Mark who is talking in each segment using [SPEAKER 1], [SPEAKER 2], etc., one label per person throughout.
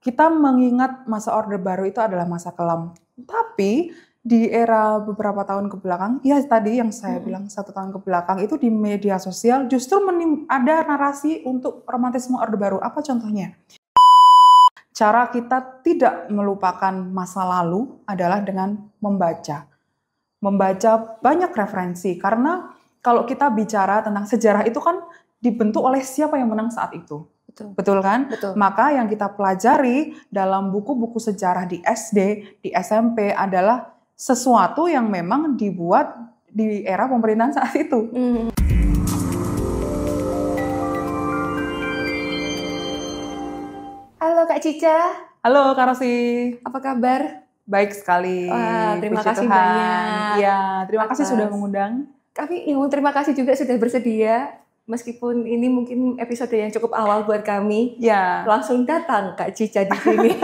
[SPEAKER 1] kita mengingat masa Orde Baru itu adalah masa kelam. Tapi di era beberapa tahun ke belakang, ya tadi yang saya bilang 1 tahun ke belakang itu di media sosial justru ada narasi untuk romantisme Orde Baru. Apa contohnya? Cara kita tidak melupakan masa lalu adalah dengan membaca. Membaca banyak referensi, karena kalau kita bicara tentang sejarah itu kan dibentuk oleh siapa yang menang saat itu. Betul kan?
[SPEAKER 2] Betul.
[SPEAKER 1] Maka yang kita pelajari dalam buku-buku sejarah di SD, di SMP adalah sesuatu yang memang dibuat di era pemerintahan saat itu.
[SPEAKER 2] Halo Kak Cica.
[SPEAKER 1] Halo Kak Rosi.
[SPEAKER 2] Apa kabar?
[SPEAKER 1] Baik sekali.
[SPEAKER 2] Wah, terima kasih banyak.
[SPEAKER 1] Ya, terima kasih sudah mengundang.
[SPEAKER 2] Kami terima kasih juga sudah bersedia. Meskipun ini mungkin episode yang cukup awal buat kami.
[SPEAKER 1] Ya.
[SPEAKER 2] Langsung datang Kak Cica di sini.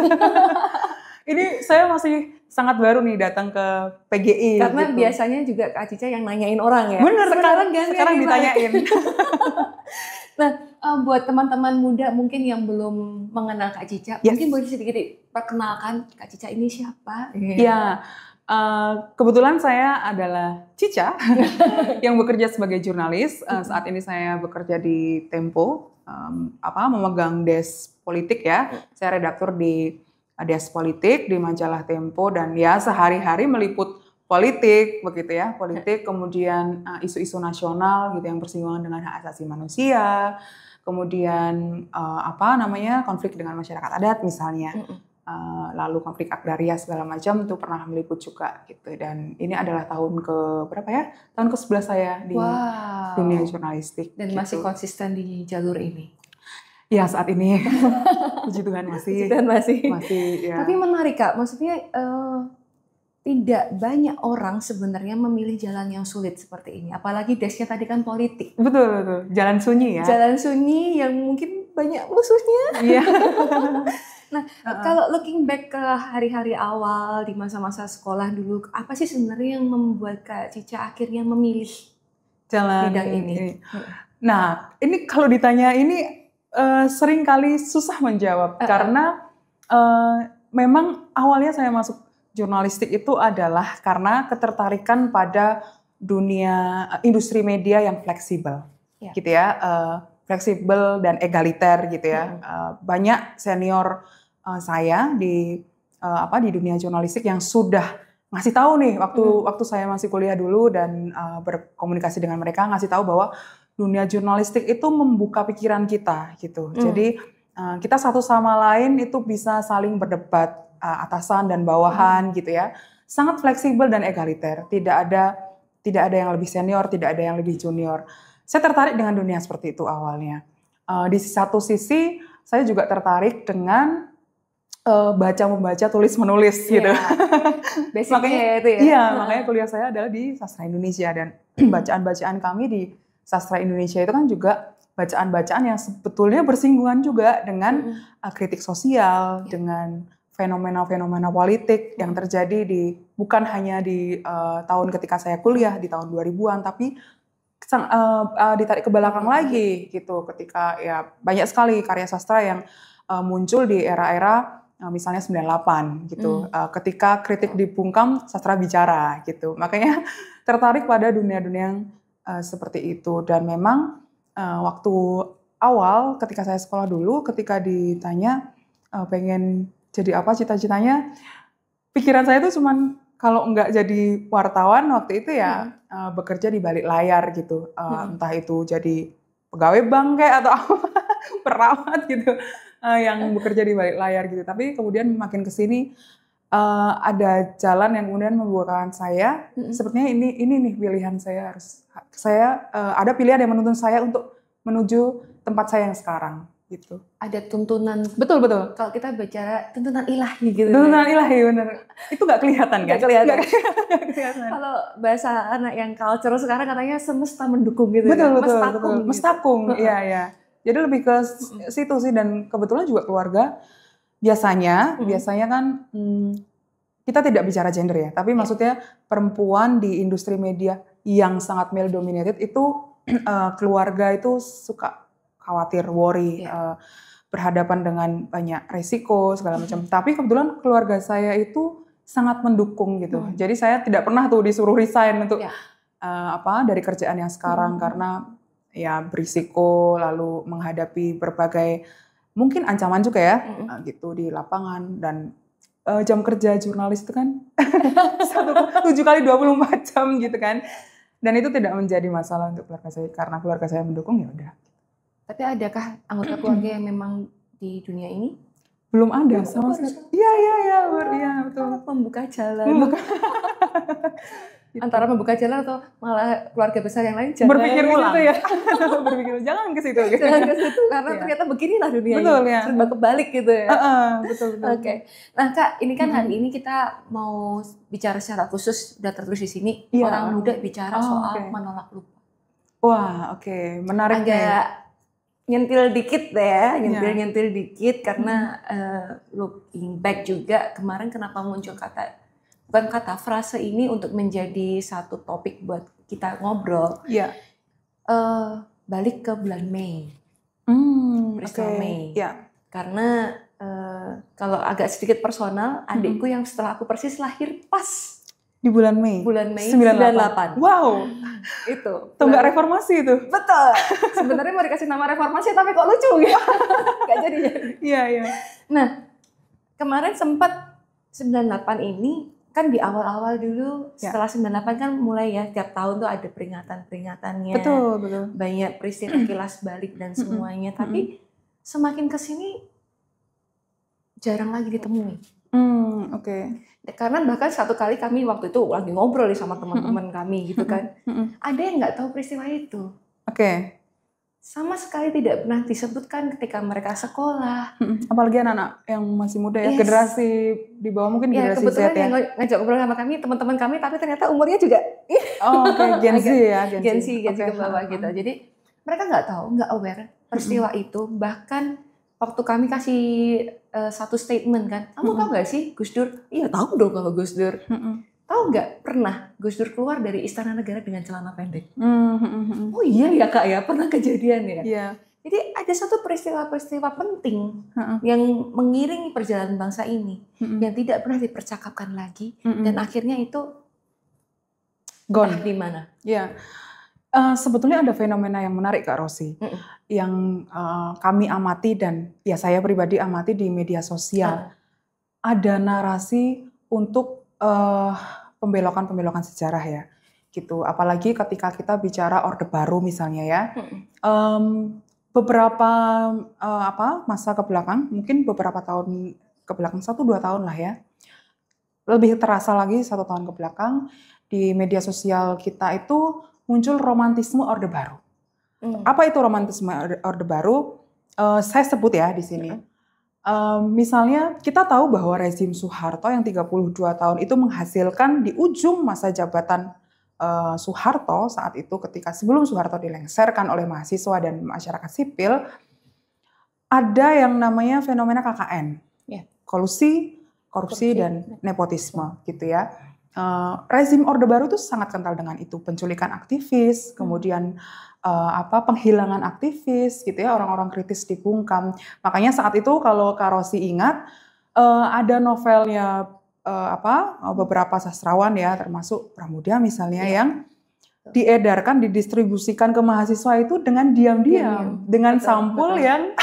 [SPEAKER 1] Ini saya masih sangat baru nih datang ke PGI.
[SPEAKER 2] Karena
[SPEAKER 1] gitu.
[SPEAKER 2] Biasanya juga Kak Cica yang nanyain orang ya.
[SPEAKER 1] Bener,
[SPEAKER 2] Sekarang
[SPEAKER 1] ditanyain.
[SPEAKER 2] Nah, buat teman-teman muda mungkin yang belum mengenal Kak Cica, mungkin boleh sedikit perkenalkan Kak Cica ini siapa?
[SPEAKER 1] Iya, kebetulan saya adalah Cica yang bekerja sebagai jurnalis. Saat ini saya bekerja di Tempo, memegang desk politik ya. Saya redaktur di desk politik di majalah Tempo, dan ya sehari-hari meliput politik begitu ya, politik, kemudian isu-isu nasional gitu yang bersinggungan dengan hak asasi manusia, kemudian konflik dengan masyarakat adat misalnya, lalu konflik agraria segala macam itu pernah meliput juga gitu. Dan ini adalah tahun ke berapa ya? Tahun ke-11 saya di dunia jurnalistik.
[SPEAKER 2] Dan
[SPEAKER 1] gitu.
[SPEAKER 2] masih konsisten di jalur ini.
[SPEAKER 1] Ya saat ini, puji Tuhan masih.
[SPEAKER 2] Ya. Tapi menarik Kak, maksudnya tidak banyak orang sebenarnya memilih jalan yang sulit seperti ini. Apalagi desknya tadi kan politik.
[SPEAKER 1] Betul. Jalan sunyi ya.
[SPEAKER 2] Jalan sunyi yang mungkin banyak musuhnya.
[SPEAKER 1] Iya.
[SPEAKER 2] Nah, kalau looking back ke hari-hari awal di masa-masa sekolah dulu, apa sih sebenarnya yang membuat Kak Cica akhirnya memilih
[SPEAKER 1] jalan
[SPEAKER 2] bidang ini?
[SPEAKER 1] Nah, ini kalau ditanya ini sering kali susah menjawab karena memang awalnya saya masuk jurnalistik itu adalah karena ketertarikan pada dunia industri media yang fleksibel, gitu ya, fleksibel dan egaliter gitu ya. Banyak senior saya di dunia jurnalistik yang sudah ngasih tahu nih waktu saya masih kuliah dulu dan berkomunikasi dengan mereka, ngasih tahu bahwa dunia jurnalistik itu membuka pikiran kita gitu. Jadi kita satu sama lain itu bisa saling berdebat, atasan dan bawahan gitu ya. Sangat fleksibel dan egaliter. Tidak ada yang lebih senior, tidak ada yang lebih junior. Saya tertarik dengan dunia seperti itu awalnya. Di satu sisi saya juga tertarik dengan baca-membaca, tulis-menulis gitu.
[SPEAKER 2] Makanya itu ya.
[SPEAKER 1] Iya, makanya kuliah saya adalah di sastra Indonesia, dan bacaan-bacaan kami di sastra Indonesia itu kan juga bacaan-bacaan yang sebetulnya bersinggungan juga dengan kritik sosial, dengan fenomena-fenomena politik yang terjadi bukan hanya di tahun ketika saya kuliah di tahun 2000-an, tapi ditarik ke belakang lagi gitu, ketika ya banyak sekali karya sastra yang muncul di era-era misalnya 98 gitu, ketika kritik dibungkam sastra bicara gitu. Makanya tertarik pada dunia-dunia yang seperti itu. Dan memang waktu awal ketika saya sekolah dulu, ketika ditanya pengen jadi apa cita-citanya, pikiran saya itu cuman kalau nggak jadi wartawan waktu itu ya bekerja di balik layar gitu, entah itu jadi pegawai bank kayak atau apa, perawat gitu, yang bekerja di balik layar gitu. Tapi kemudian makin kesini ada jalan yang kemudian membuahkan saya, sepertinya ini nih pilihan saya, ada pilihan yang menuntun saya untuk menuju tempat saya yang sekarang gitu.
[SPEAKER 2] Ada tuntunan.
[SPEAKER 1] Betul.
[SPEAKER 2] Kalau kita bicara tuntunan ilahi gitu.
[SPEAKER 1] Tuntunan ilahi, bener. Itu nggak kelihatan kan?
[SPEAKER 2] Nggak kelihatan. Kalau bahasa anak yang culture sekarang katanya semesta mendukung gitu.
[SPEAKER 1] Betul.
[SPEAKER 2] Mestakung.
[SPEAKER 1] Iya. Jadi lebih ke situ sih, dan kebetulan juga keluarga biasanya kan kita tidak bicara gender ya, tapi maksudnya perempuan di industri media yang sangat male dominated itu keluarga itu suka khawatir, worry. berhadapan dengan banyak resiko segala macam. Tapi kebetulan keluarga saya itu sangat mendukung gitu. Jadi saya tidak pernah tuh disuruh resign untuk dari kerjaan yang sekarang karena ya berisiko lalu menghadapi berbagai mungkin ancaman juga ya gitu di lapangan. Dan jam kerja jurnalis itu kan 7 kali 24 jam gitu kan. Dan itu tidak menjadi masalah untuk keluarga saya karena keluarga saya mendukung, ya udah.
[SPEAKER 2] Tapi adakah anggota keluarga yang memang di dunia ini?
[SPEAKER 1] Belum ada sama sekali. Iya, betul.
[SPEAKER 2] Membuka jalan. Gitu. Antara membuka jalan atau malah keluarga besar yang lain jangan
[SPEAKER 1] berpikir gitu ya. Berpikir jangan ke situ.
[SPEAKER 2] Jangan ke situ karena ternyata beginilah dunia ini.
[SPEAKER 1] Betul ya.
[SPEAKER 2] Serba kebalik gitu ya.
[SPEAKER 1] Betul.
[SPEAKER 2] Oke. Nah Kak, ini kan hari ini kita mau bicara secara khusus, udah tertulis di sini, orang muda bicara soal menolak lupa.
[SPEAKER 1] Wah, oke. Menarik.
[SPEAKER 2] Agak nyentil dikit deh ya, nyentil dikit karena looking back juga kemarin kenapa muncul frase ini untuk menjadi satu topik buat kita ngobrol.
[SPEAKER 1] Iya.
[SPEAKER 2] Balik ke bulan Mei. Peristiwa Mei.
[SPEAKER 1] Iya.
[SPEAKER 2] Karena kalau agak sedikit personal, adikku yang setelah aku persis lahir pas
[SPEAKER 1] di bulan Mei.
[SPEAKER 2] 98.
[SPEAKER 1] Wow.
[SPEAKER 2] Itu.
[SPEAKER 1] Tonggak reformasi itu.
[SPEAKER 2] Betul. Sebenarnya mau dikasih nama reformasi tapi kok lucu ya. Gak jadi.
[SPEAKER 1] Iya.
[SPEAKER 2] Nah, kemarin sempat 98 ini kan di awal-awal dulu, setelah 98 kan mulai ya tiap tahun tuh ada peringatan-peringatannya.
[SPEAKER 1] Betul.
[SPEAKER 2] Banyak peristiwa kilas balik dan semuanya. Tapi semakin kesini jarang lagi ditemui.
[SPEAKER 1] Oke.
[SPEAKER 2] Karena bahkan satu kali kami waktu itu lagi ngobrol sama teman-teman kami gitu kan. Ada yang nggak tahu peristiwa itu.
[SPEAKER 1] Oke.
[SPEAKER 2] Sama sekali tidak pernah disebutkan ketika mereka sekolah.
[SPEAKER 1] Apalagi anak-anak yang masih muda ya, generasi di bawah mungkin generasi Z ya.
[SPEAKER 2] Kebetulan yang ngajak ngobrol sama kami teman-teman kami, tapi ternyata umurnya juga
[SPEAKER 1] Gen Z ya.
[SPEAKER 2] Gen Z ke bawah gitu. Jadi mereka nggak tahu, nggak aware peristiwa itu. Bahkan waktu kami kasih satu statement kan, kamu tahu nggak sih Gus Dur? Iya tahu dong kalau Gus Dur. Tahu nggak pernah Gus Dur keluar dari Istana Negara dengan celana pendek? Oh iya ya Kak ya, pernah kejadian ya.
[SPEAKER 1] Yeah.
[SPEAKER 2] Jadi ada satu peristiwa-peristiwa penting yang mengiringi perjalanan bangsa ini yang tidak pernah dipercakapkan lagi dan akhirnya itu
[SPEAKER 1] gone
[SPEAKER 2] di mana?
[SPEAKER 1] Iya. Sebetulnya ada fenomena yang menarik Kak Rosi, yang kami amati dan ya saya pribadi amati di media sosial. Ada narasi untuk pembelokan sejarah ya, gitu. Apalagi ketika kita bicara Orde Baru misalnya ya, beberapa masa kebelakang, mungkin beberapa tahun kebelakang 1-2 tahun lah ya, lebih terasa lagi 1 tahun kebelakang di media sosial kita itu muncul romantisme Orde Baru. Apa itu romantisme Orde Baru? Saya sebut ya di sini. Misalnya kita tahu bahwa rezim Soeharto yang 32 tahun itu menghasilkan di ujung masa jabatan Soeharto saat itu ketika sebelum Soeharto dilengserkan oleh mahasiswa dan masyarakat sipil, ada yang namanya fenomena KKN. Kolusi, korupsi dan nepotisme gitu ya. Rezim Orde Baru itu sangat kental dengan itu, penculikan aktivis, kemudian penghilangan aktivis gitu ya, orang-orang kritis dibungkam. Makanya saat itu kalau Kak Rosi ingat ada novelnya beberapa sastrawan ya, termasuk Pramudia misalnya yang diedarkan, didistribusikan ke mahasiswa itu dengan diam-diam, dengan sampul yang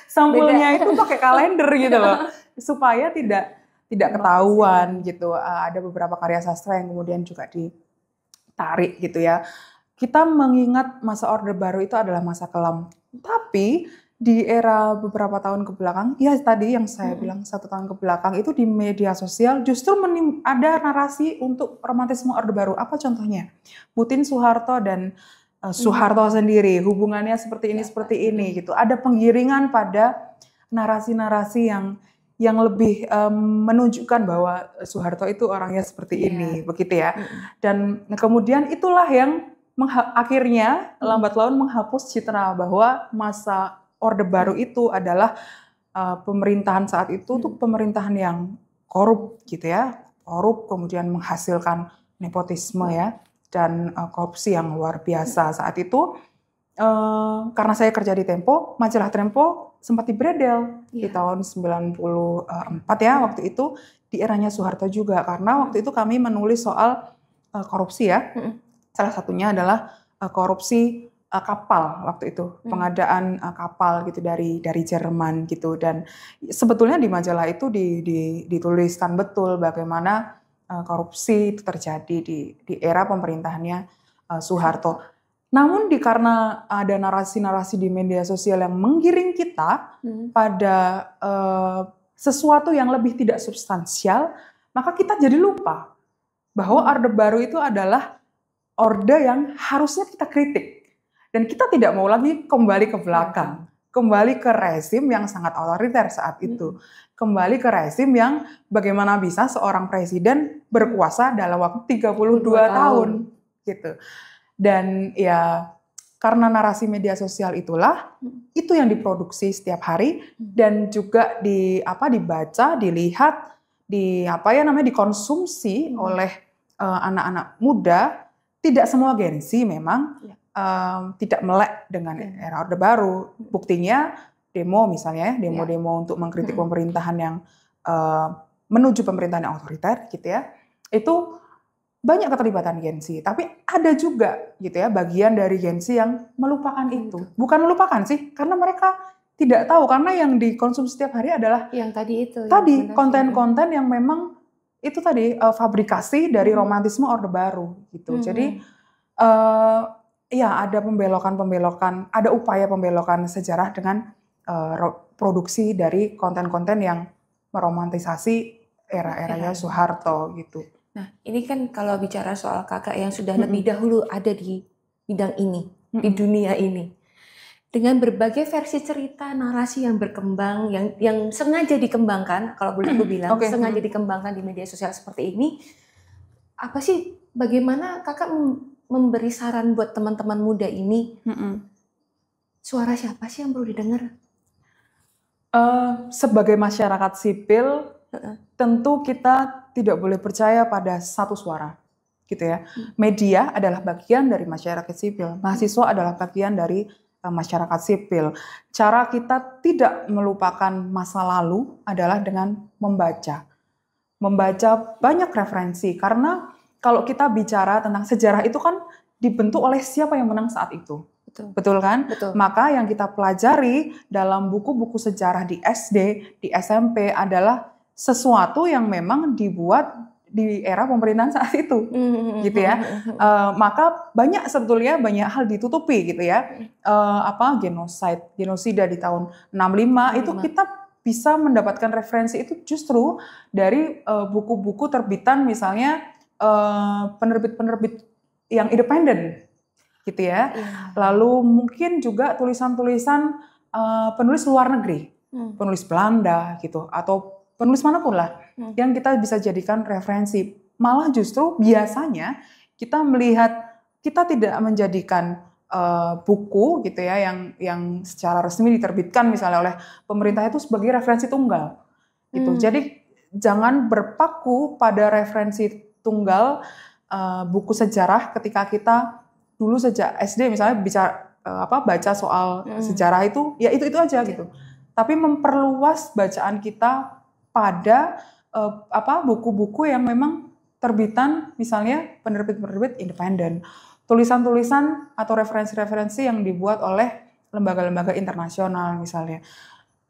[SPEAKER 1] sampulnya itu pakai kalender gitu loh, supaya tidak ketahuan gitu. Ada beberapa karya sastra yang kemudian juga ditarik gitu ya. Kita mengingat masa Orde Baru itu adalah masa kelam. Tapi di era beberapa tahun kebelakang, ya tadi yang saya bilang 1 tahun kebelakang itu di media sosial justru ada narasi untuk romantisme Orde Baru. Apa contohnya? Putin Soeharto dan Soeharto sendiri hubungannya seperti ini gitu. Ada penggiringan pada narasi-narasi yang lebih menunjukkan bahwa Soeharto itu orangnya seperti ini, begitu ya. Dan kemudian itulah yang akhirnya lambat laun menghapus citra bahwa masa Orde Baru itu adalah pemerintahan saat itu tuh pemerintahan yang korup gitu ya, korup kemudian menghasilkan nepotisme ya dan korupsi yang luar biasa saat itu. karena saya kerja di Tempo, majalah Tempo sempat dibredel di tahun 94 ya waktu itu, di eranya Soeharto juga, karena waktu itu kami menulis soal korupsi ya. Salah satunya adalah korupsi kapal waktu itu, pengadaan kapal gitu dari Jerman gitu, dan sebetulnya di majalah itu dituliskan betul bagaimana korupsi itu terjadi di era pemerintahannya Soeharto. Namun karena ada narasi-narasi di media sosial yang menggiring kita pada sesuatu yang lebih tidak substansial, maka kita jadi lupa bahwa Orde Baru itu adalah orde yang harusnya kita kritik. Dan kita tidak mau lagi kembali ke belakang, kembali ke rezim yang sangat otoriter saat itu. Kembali ke rezim yang bagaimana bisa seorang presiden berkuasa dalam waktu 32 tahun gitu. Dan ya karena narasi media sosial itulah itu yang diproduksi setiap hari dan juga dibaca, dilihat, dikonsumsi oleh anak-anak muda. Tidak semua Gen Z memang tidak melek dengan era Orde Baru. Buktinya demo misalnya, demo-demo untuk mengkritik pemerintahan yang menuju pemerintahan yang otoriter gitu ya. Itu banyak keterlibatan Gen Z, tapi ada juga gitu ya bagian dari Gen Z yang melupakan itu. Bukan melupakan sih, karena mereka tidak tahu, karena yang dikonsumsi setiap hari adalah
[SPEAKER 2] yang tadi itu.
[SPEAKER 1] Tadi konten-konten yang memang itu tadi fabrikasi dari romantisme Orde Baru gitu. Jadi ya ada pembelokan-pembelokan, ada upaya pembelokan sejarah dengan produksi dari konten-konten yang meromantisasi era-eranya Soeharto gitu.
[SPEAKER 2] Nah, ini kan kalau bicara soal kakak yang sudah lebih dahulu ada di bidang ini, di dunia ini. Dengan berbagai versi cerita, narasi yang berkembang, yang sengaja dikembangkan, kalau boleh aku bilang, sengaja dikembangkan di media sosial seperti ini, apa sih, bagaimana kakak memberi saran buat teman-teman muda ini, suara siapa sih yang perlu didengar?
[SPEAKER 1] Sebagai masyarakat sipil, tentu kita tidak boleh percaya pada satu suara, gitu ya. Media adalah bagian dari masyarakat sipil, mahasiswa adalah bagian dari masyarakat sipil. Cara kita tidak melupakan masa lalu adalah dengan membaca banyak referensi, karena kalau kita bicara tentang sejarah itu kan dibentuk oleh siapa yang menang saat itu. Betul kan?
[SPEAKER 2] Betul.
[SPEAKER 1] Maka yang kita pelajari dalam buku-buku sejarah di SD, di SMP adalah sesuatu yang memang dibuat di era pemerintahan saat itu, gitu ya. Maka sebetulnya banyak hal ditutupi, gitu ya. Genosida di tahun 65 itu kita bisa mendapatkan referensi itu justru dari buku-buku terbitan misalnya penerbit-penerbit yang independen, gitu ya. Lalu mungkin juga tulisan-tulisan penulis luar negeri, penulis Belanda gitu, atau penulis manapun lah yang kita bisa jadikan referensi. Malah justru biasanya kita melihat, kita tidak menjadikan buku gitu ya yang secara resmi diterbitkan misalnya oleh pemerintah itu sebagai referensi tunggal gitu. Jadi jangan berpaku pada referensi tunggal buku sejarah ketika kita dulu sejak SD misalnya baca soal sejarah itu ya itu aja gitu. Tapi memperluas bacaan kita pada buku-buku yang memang terbitan misalnya penerbit-penerbit independen, tulisan-tulisan atau referensi-referensi yang dibuat oleh lembaga-lembaga internasional misalnya.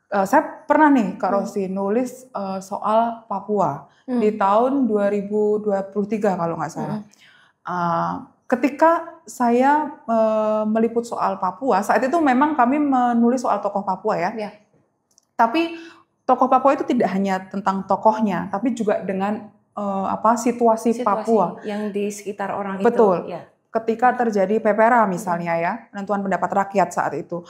[SPEAKER 1] Saya pernah nih Kak Rosi nulis soal Papua di tahun 2023 kalau nggak salah. Ketika saya meliput soal Papua, saat itu memang kami menulis soal tokoh Papua ya. Tapi tokoh Papua itu tidak hanya tentang tokohnya, tapi juga dengan situasi Papua
[SPEAKER 2] yang di sekitar orang
[SPEAKER 1] Betul.
[SPEAKER 2] itu. Ya.
[SPEAKER 1] Ketika terjadi PPRA misalnya ya, penentuan pendapat rakyat saat itu.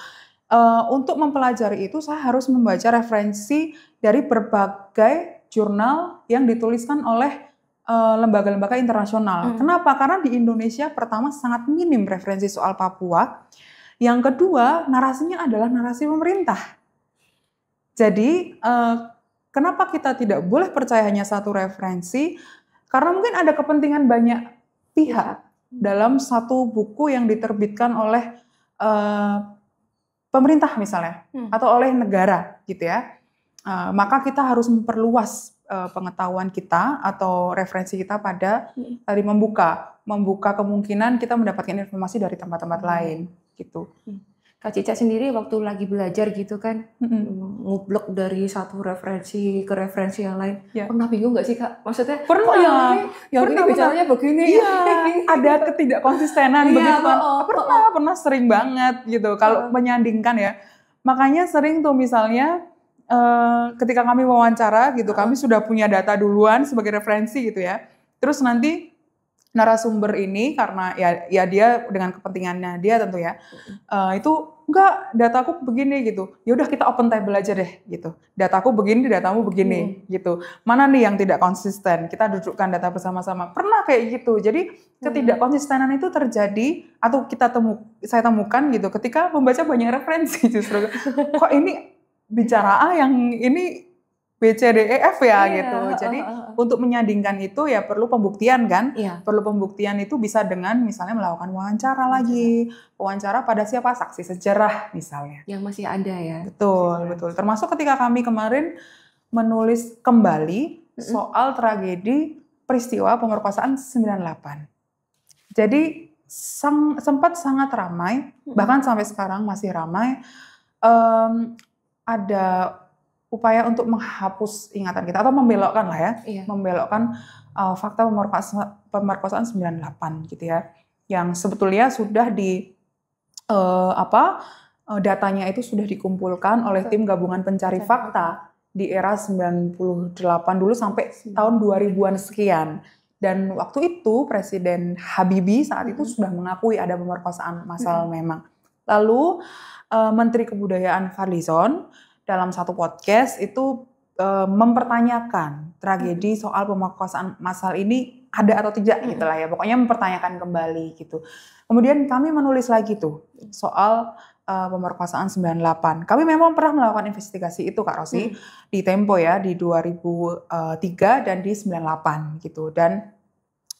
[SPEAKER 1] Untuk mempelajari itu saya harus membaca referensi dari berbagai jurnal yang dituliskan oleh lembaga-lembaga internasional. Kenapa? Karena di Indonesia pertama sangat minim referensi soal Papua. Yang kedua, narasinya adalah narasi pemerintah. Jadi, kenapa kita tidak boleh percaya hanya satu referensi? Karena mungkin ada kepentingan banyak pihak dalam satu buku yang diterbitkan oleh eh, pemerintah misalnya atau oleh negara gitu ya, maka kita harus memperluas pengetahuan kita atau referensi kita pada tadi membuka kemungkinan kita mendapatkan informasi dari tempat-tempat lain gitu.
[SPEAKER 2] Kak Cica sendiri waktu lagi belajar gitu kan, ngublek dari satu referensi ke referensi yang lain, pernah bingung nggak sih Kak? Maksudnya,
[SPEAKER 1] pernah,
[SPEAKER 2] kok yang ini bicaranya begini?
[SPEAKER 1] Iya, ada ketidakkonsistenan begitu kan. Pernah sering banget gitu. Kalau menyandingkan ya, makanya sering tuh misalnya ketika kami wawancara gitu, kami sudah punya data duluan sebagai referensi gitu ya. Terus nanti narasumber ini karena ya dia dengan kepentingannya dia tentu ya, itu enggak, dataku begini gitu. Ya udah kita open table aja deh gitu. Dataku begini, datamu begini gitu. Mana nih yang tidak konsisten? Kita dudukkan data bersama-sama. Pernah kayak gitu. Jadi ketidakkonsistenan itu terjadi atau saya temukan gitu ketika membaca banyak referensi justru. Kok ini bicara A yang ini B, C, D, E, F ya gitu. Jadi untuk menyandingkan itu ya perlu pembuktian kan. Perlu pembuktian itu bisa dengan misalnya melakukan wawancara lagi. Wawancara pada siapa? Saksi sejarah misalnya.
[SPEAKER 2] Yang masih ada ya.
[SPEAKER 1] Betul. Termasuk ketika kami kemarin menulis kembali soal tragedi peristiwa pemerkosaan 98. Jadi sempat sangat ramai, bahkan sampai sekarang masih ramai. Ada upaya untuk menghapus ingatan kita atau membelokkan lah ya, membelokkan fakta pemerkosaan 98 gitu ya, yang sebetulnya sudah datanya itu sudah dikumpulkan oleh tim gabungan pencari fakta di era 98 dulu sampai tahun 2000-an sekian. Dan waktu itu Presiden Habibie saat itu sudah mengakui ada pemerkosaan massal memang. Lalu Menteri Kebudayaan Fadlizon dalam satu podcast itu mempertanyakan tragedi soal pemerkosaan massal ini ada atau tidak gitu lah ya. Pokoknya mempertanyakan kembali gitu. Kemudian kami menulis lagi tuh soal pemerkosaan 98. Kami memang pernah melakukan investigasi itu Kak Rosi di Tempo ya di 2003 dan di 98 gitu. Dan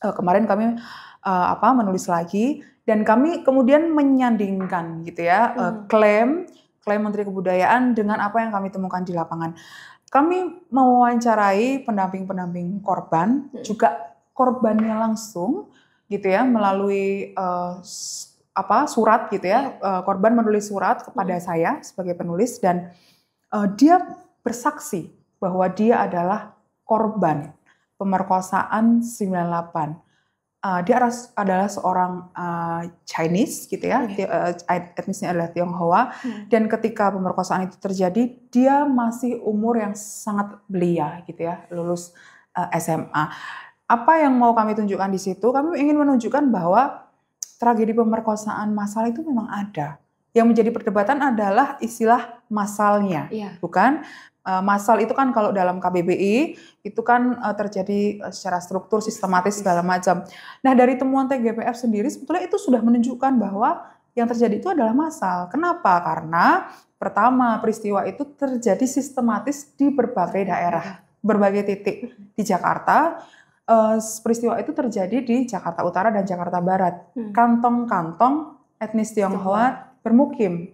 [SPEAKER 1] kemarin kami menulis lagi dan kami kemudian menyandingkan gitu ya klaim Menteri Kebudayaan dengan apa yang kami temukan di lapangan. Kami mewawancarai pendamping-pendamping korban, juga korbannya langsung gitu ya, melalui surat gitu ya. Korban menulis surat kepada saya sebagai penulis dan dia bersaksi bahwa dia adalah korban pemerkosaan 98. Dia adalah seorang Chinese gitu ya, etnisnya adalah Tionghoa, dan ketika pemerkosaan itu terjadi, dia masih umur yang sangat belia gitu ya, lulus SMA. Apa yang mau kami tunjukkan di situ? Kami ingin menunjukkan bahwa tragedi pemerkosaan massal itu memang ada. Yang menjadi perdebatan adalah istilah massalnya, bukan? Massal itu kan kalau dalam KBBI itu kan terjadi secara struktur sistematis segala macam. Nah dari temuan TGPF sendiri sebetulnya itu sudah menunjukkan bahwa yang terjadi itu adalah massal. Kenapa? Karena pertama peristiwa itu terjadi sistematis di berbagai daerah, berbagai titik di Jakarta. Peristiwa itu terjadi di Jakarta Utara dan Jakarta Barat. Kantong-kantong etnis Tionghoa bermukim.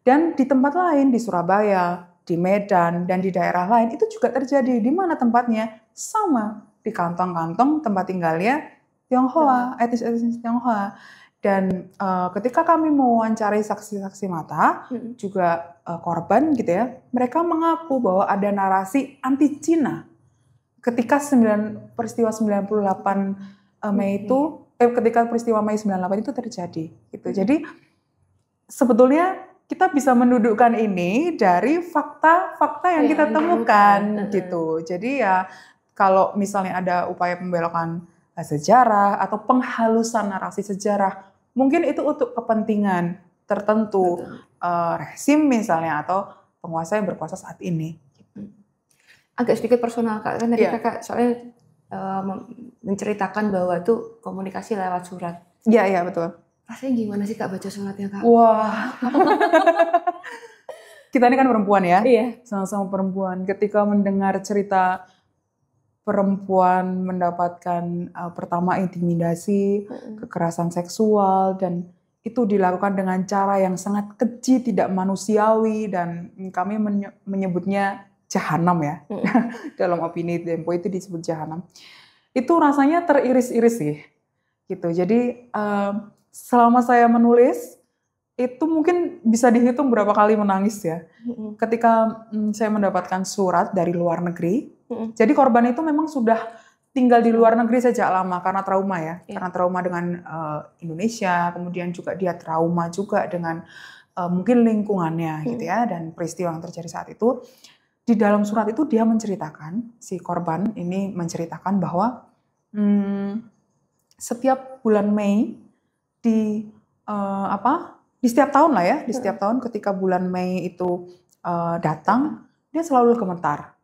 [SPEAKER 1] Dan di tempat lain di Surabaya, di Medan, dan di daerah lain itu juga terjadi. Di mana tempatnya? Sama, di kantong-kantong tempat tinggalnya Tionghoa, etnis Tionghoa. Dan ketika kami mewawancarai saksi-saksi mata, juga korban gitu ya, mereka mengaku bahwa ada narasi anti Cina. Ketika peristiwa 98 Mei itu, ketika peristiwa Mei 98 itu terjadi. Gitu. Jadi sebetulnya kita bisa mendudukkan ini dari fakta-fakta yang kita temukan gitu. Jadi ya kalau misalnya ada upaya pembelokan sejarah atau penghalusan narasi sejarah, mungkin itu untuk kepentingan tertentu rezim misalnya atau penguasa yang berkuasa saat ini.
[SPEAKER 2] Agak sedikit personal Kak, kan tadi Kakak soalnya menceritakan bahwa itu komunikasi lewat surat.
[SPEAKER 1] Iya betul.
[SPEAKER 2] Rasanya gimana sih Kak baca suratnya Kak?
[SPEAKER 1] Wah. Kita ini kan perempuan ya.
[SPEAKER 2] Iya.
[SPEAKER 1] Sama-sama perempuan. Ketika mendengar cerita perempuan mendapatkan pertama intimidasi, kekerasan seksual, dan itu dilakukan dengan cara yang sangat keji, tidak manusiawi, dan kami menyebutnya jahanam ya. Dalam opini Tempo itu disebut jahanam. Itu rasanya teriris-iris sih. Gitu. Jadi selama saya menulis, itu mungkin bisa dihitung berapa kali menangis ya. Ketika saya mendapatkan surat dari luar negeri, jadi korban itu memang sudah tinggal di luar negeri sejak lama karena trauma ya. Karena trauma dengan Indonesia, kemudian juga dia trauma juga dengan mungkin lingkungannya gitu ya, dan peristiwa yang terjadi saat itu. Di dalam surat itu dia menceritakan, si korban ini menceritakan bahwa setiap bulan Mei di setiap tahun lah ya, di setiap tahun ketika bulan Mei itu datang, dia selalu gemetar.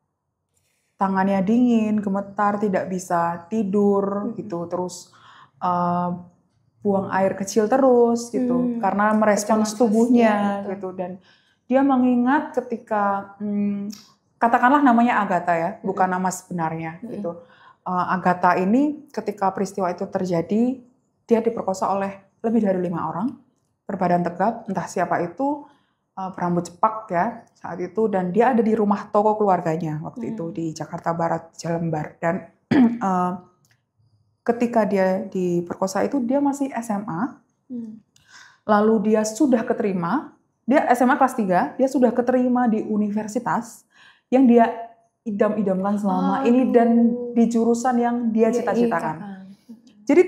[SPEAKER 1] Tangannya dingin, gemetar, tidak bisa tidur gitu, terus buang air kecil terus gitu, karena merespons tubuhnya gitu. Dan dia mengingat ketika katakanlah namanya Agatha ya, bukan nama sebenarnya gitu. Agatha ini ketika peristiwa itu terjadi, dia diperkosa oleh lebih dari 5 orang, berbadan tegap, entah siapa itu, berambut cepak ya saat itu, dan dia ada di rumah toko keluarganya waktu itu di Jakarta Barat, Jelembar. Dan ketika dia diperkosa itu dia masih SMA, lalu dia sudah keterima, dia SMA kelas 3, dia sudah keterima di universitas yang dia idam-idamkan selama ini dan di jurusan yang dia cita-citakan. Jadi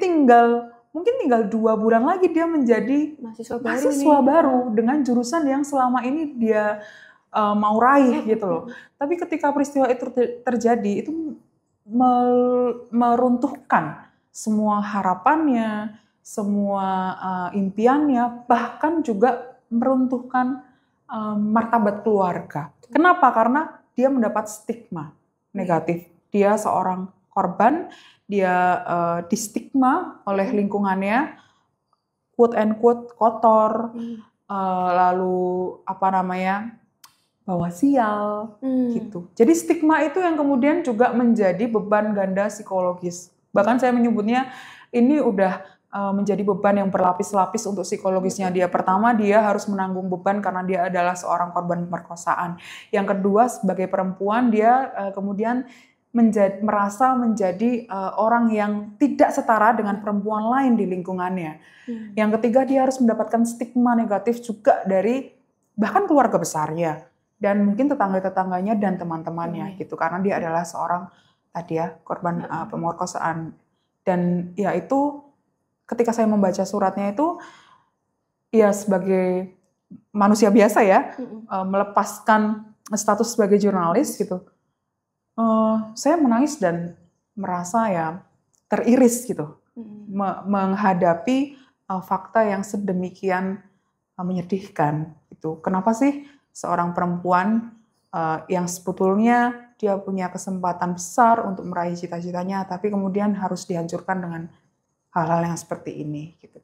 [SPEAKER 1] mungkin tinggal 2 bulan lagi dia menjadi mahasiswa baru dengan jurusan yang selama ini dia mau raih gitu loh. Tapi ketika peristiwa itu terjadi, itu meruntuhkan semua harapannya, semua impiannya, bahkan juga meruntuhkan martabat keluarga. Kenapa? Karena dia mendapat stigma negatif. Dia seorang korban, dia distigma oleh lingkungannya, quote and quote kotor, lalu bawa sial, gitu. Jadi stigma itu yang kemudian juga menjadi beban ganda psikologis. Bahkan saya menyebutnya ini udah menjadi beban yang berlapis-lapis untuk psikologisnya dia. Pertama, dia harus menanggung beban karena dia adalah seorang korban pemerkosaan. Yang kedua, sebagai perempuan dia kemudian merasa menjadi orang yang tidak setara dengan perempuan lain di lingkungannya. Yang ketiga, dia harus mendapatkan stigma negatif juga dari bahkan keluarga besarnya dan mungkin tetangga-tetangganya dan teman-temannya gitu, karena dia adalah seorang korban pemerkosaan. Dan ya itu ketika saya membaca suratnya itu ya sebagai manusia biasa ya, melepaskan status sebagai jurnalis gitu. Saya menangis dan merasa ya teriris gitu, menghadapi fakta yang sedemikian menyedihkan itu. Kenapa sih seorang perempuan yang sebetulnya dia punya kesempatan besar untuk meraih cita-citanya, tapi kemudian harus dihancurkan dengan hal-hal yang seperti ini gitu.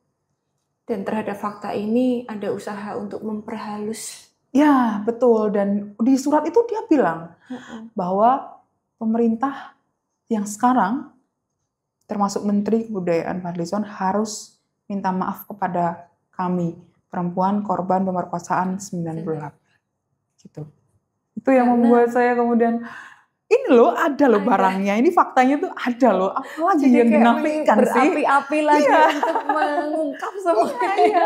[SPEAKER 2] Dan terhadap fakta ini ada usaha untuk memperhalus.
[SPEAKER 1] Ya betul, dan di surat itu dia bilang bahwa pemerintah yang sekarang, termasuk Menteri Kebudayaan Fadlizon, harus minta maaf kepada kami, perempuan korban pemerkosaan 98. Gitu. Itu yang membuat saya kemudian, ini loh ada loh barangnya, ini faktanya tuh ada loh, apalagi yang dinafikan sih.
[SPEAKER 2] Berapi-api lagi untuk mengungkap semuanya.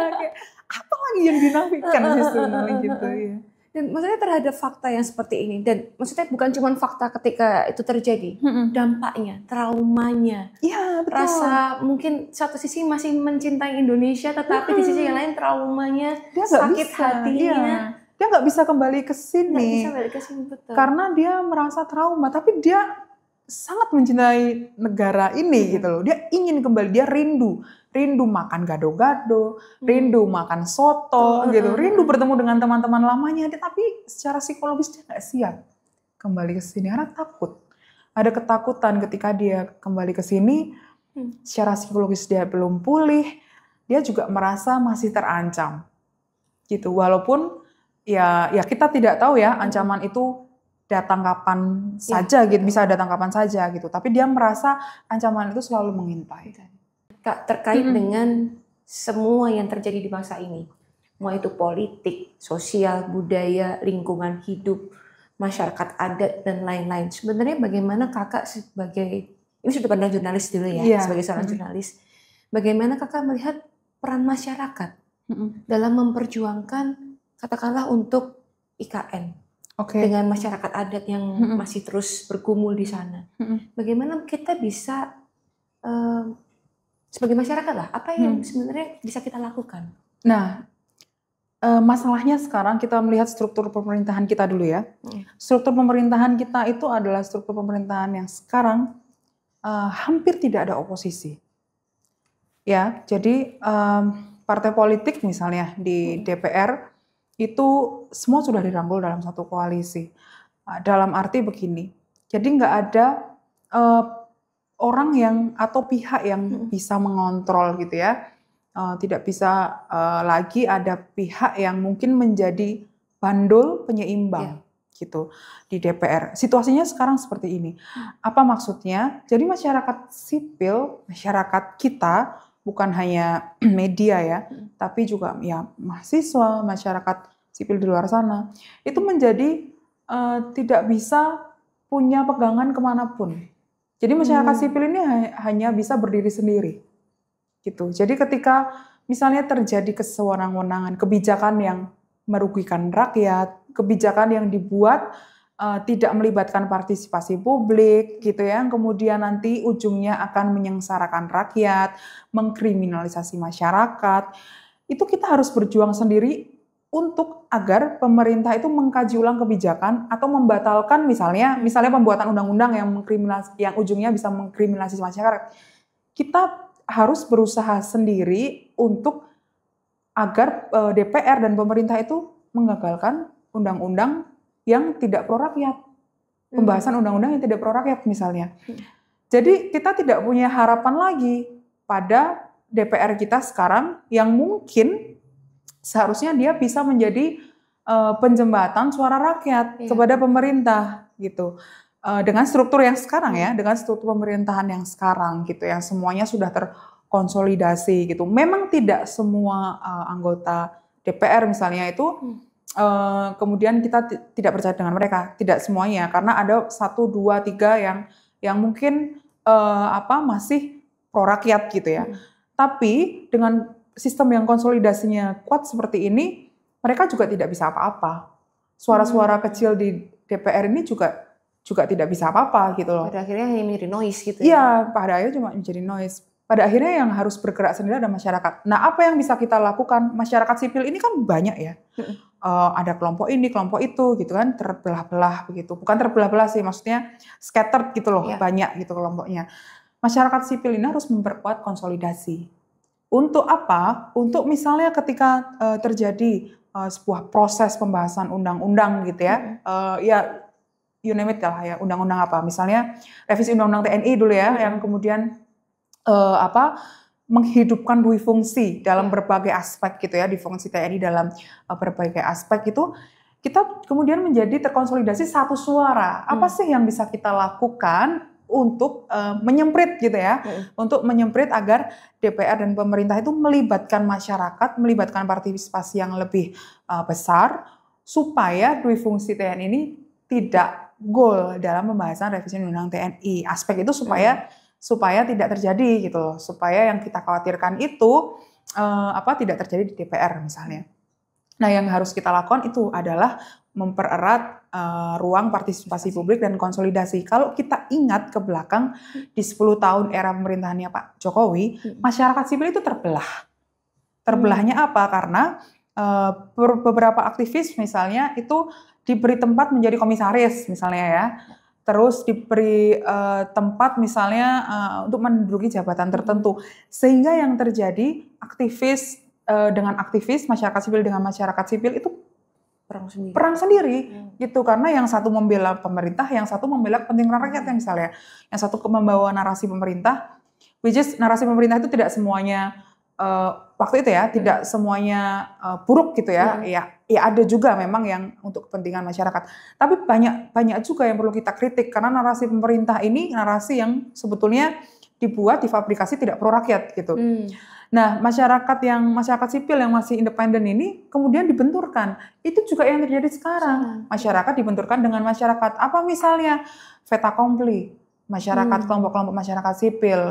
[SPEAKER 1] Apalagi yang dinafikan sih sebenarnya gitu ya.
[SPEAKER 2] Dan maksudnya terhadap fakta yang seperti ini, dan maksudnya bukan cuma fakta ketika itu terjadi, dampaknya, traumanya,
[SPEAKER 1] ya, betul.
[SPEAKER 2] Rasa mungkin satu sisi masih mencintai Indonesia, tetapi di sisi yang lain traumanya,
[SPEAKER 1] dia
[SPEAKER 2] sakit
[SPEAKER 1] bisa,
[SPEAKER 2] hatinya.
[SPEAKER 1] Dia nggak bisa kembali ke sini.
[SPEAKER 2] Betul.
[SPEAKER 1] Karena dia merasa trauma, tapi dia sangat mencintai negara ini gitu loh. Dia ingin kembali, dia rindu makan gado-gado, rindu makan soto gitu, rindu bertemu dengan teman-teman lamanya, tapi secara psikologis dia nggak siap kembali ke sini karena takut. Ada ketakutan ketika dia kembali ke sini, secara psikologis dia belum pulih, dia juga merasa masih terancam. Gitu. Walaupun ya kita tidak tahu ya ancaman itu datang kapan saja gitu, bisa datang kapan saja gitu. Tapi dia merasa ancaman itu selalu mengintai.
[SPEAKER 2] Kak, terkait dengan semua yang terjadi di masa ini, mau itu politik, sosial, budaya, lingkungan hidup, masyarakat adat dan lain-lain. Sebenarnya bagaimana kakak sebagai, ini sudah pandang jurnalis dulu ya, sebagai seorang jurnalis, bagaimana kakak melihat peran masyarakat dalam memperjuangkan katakanlah untuk IKN dengan masyarakat adat yang masih terus bergumul di sana. Bagaimana kita bisa sebagai masyarakat lah, apa yang sebenarnya bisa kita lakukan?
[SPEAKER 1] Nah, masalahnya sekarang kita melihat struktur pemerintahan kita dulu ya. Struktur pemerintahan kita itu adalah struktur pemerintahan yang sekarang hampir tidak ada oposisi. Ya, jadi partai politik misalnya di DPR itu semua sudah dirangkul dalam satu koalisi. Dalam arti begini, jadi nggak ada orang yang atau pihak yang bisa mengontrol gitu ya. Tidak bisa lagi ada pihak yang mungkin menjadi bandul penyeimbang gitu di DPR. Situasinya sekarang seperti ini. Apa maksudnya? Jadi masyarakat sipil, masyarakat kita bukan hanya media ya, tapi juga ya mahasiswa, masyarakat sipil di luar sana, itu menjadi tidak bisa punya pegangan kemanapun. Jadi masyarakat sipil ini hanya bisa berdiri sendiri, gitu. Jadi ketika misalnya terjadi kesewenang-wenangan, kebijakan yang merugikan rakyat, kebijakan yang dibuat tidak melibatkan partisipasi publik, gitu ya, kemudian nanti ujungnya akan menyengsarakan rakyat, mengkriminalisasi masyarakat, itu kita harus berjuang sendiri untuk agar pemerintah itu mengkaji ulang kebijakan atau membatalkan misalnya pembuatan undang-undang yang ujungnya bisa mengkriminalisasi masyarakat. Kita harus berusaha sendiri untuk agar DPR dan pemerintah itu menggagalkan undang-undang yang tidak pro rakyat. Pembahasan undang-undang yang tidak pro rakyat misalnya. Jadi kita tidak punya harapan lagi pada DPR kita sekarang yang mungkin seharusnya dia bisa menjadi penjembatan suara rakyat kepada pemerintah gitu. Dengan struktur yang sekarang ya, dengan struktur pemerintahan yang sekarang gitu, yang semuanya sudah terkonsolidasi gitu. Memang tidak semua anggota DPR misalnya itu kemudian kita tidak percaya dengan mereka, tidak semuanya, karena ada 1, 2, 3 yang mungkin masih pro rakyat gitu ya. Tapi dengan sistem yang konsolidasinya kuat seperti ini, mereka juga tidak bisa apa-apa. Suara-suara kecil di DPR ini juga tidak bisa apa-apa gitu loh.
[SPEAKER 2] Pada akhirnya hanya menjadi noise gitu ya?
[SPEAKER 1] Iya, pada akhirnya cuma menjadi noise. Pada akhirnya yang harus bergerak sendiri adalah masyarakat. Nah, apa yang bisa kita lakukan? Masyarakat sipil ini kan banyak ya. Ada kelompok ini, kelompok itu gitu kan, terbelah-belah begitu. Bukan terbelah-belah sih, maksudnya scattered gitu loh, banyak gitu kelompoknya. Masyarakat sipil ini harus memperkuat konsolidasi. Untuk apa? Untuk misalnya ketika terjadi sebuah proses pembahasan undang-undang gitu ya, ya you name it lah ya, undang-undang apa? Misalnya revisi undang-undang TNI dulu ya, yang kemudian menghidupkan dui fungsi dalam berbagai aspek gitu ya, di fungsi TNI dalam berbagai aspek itu, kita kemudian menjadi terkonsolidasi satu suara. Apa sih yang bisa kita lakukan untuk menyemprit gitu ya, untuk menyemprit agar DPR dan pemerintah itu melibatkan masyarakat, melibatkan partisipasi yang lebih besar, supaya dui fungsi TNI ini tidak goal dalam pembahasan revisi undang-undang TNI. Aspek itu supaya tidak terjadi gitu loh, supaya yang kita khawatirkan itu tidak terjadi di DPR misalnya. Nah, yang harus kita lakukan itu adalah mempererat ruang partisipasi publik dan konsolidasi. Kalau kita ingat ke belakang di 10 tahun era pemerintahannya Pak Jokowi, masyarakat sipil itu terbelah. Terbelahnya apa? Karena beberapa aktivis misalnya itu diberi tempat menjadi komisaris misalnya ya. Terus diberi tempat misalnya untuk menduduki jabatan tertentu. Sehingga yang terjadi aktivis dengan aktivis, masyarakat sipil dengan masyarakat sipil itu perang sendiri gitu, karena yang satu membela pemerintah, yang satu membela kepentingan rakyatnya misalnya, yang satu membawa narasi pemerintah, which is narasi pemerintah itu tidak semuanya waktu itu ya, tidak semuanya buruk gitu ya, ya ada juga memang yang untuk kepentingan masyarakat, tapi banyak juga yang perlu kita kritik karena narasi pemerintah ini narasi yang sebetulnya dibuat, difabrikasi tidak pro rakyat gitu. Nah, masyarakat sipil yang masih independen ini kemudian dibenturkan. Itu juga yang terjadi sekarang. Masyarakat dibenturkan dengan masyarakat. Apa misalnya? Fait accompli. Masyarakat, kelompok-kelompok masyarakat sipil,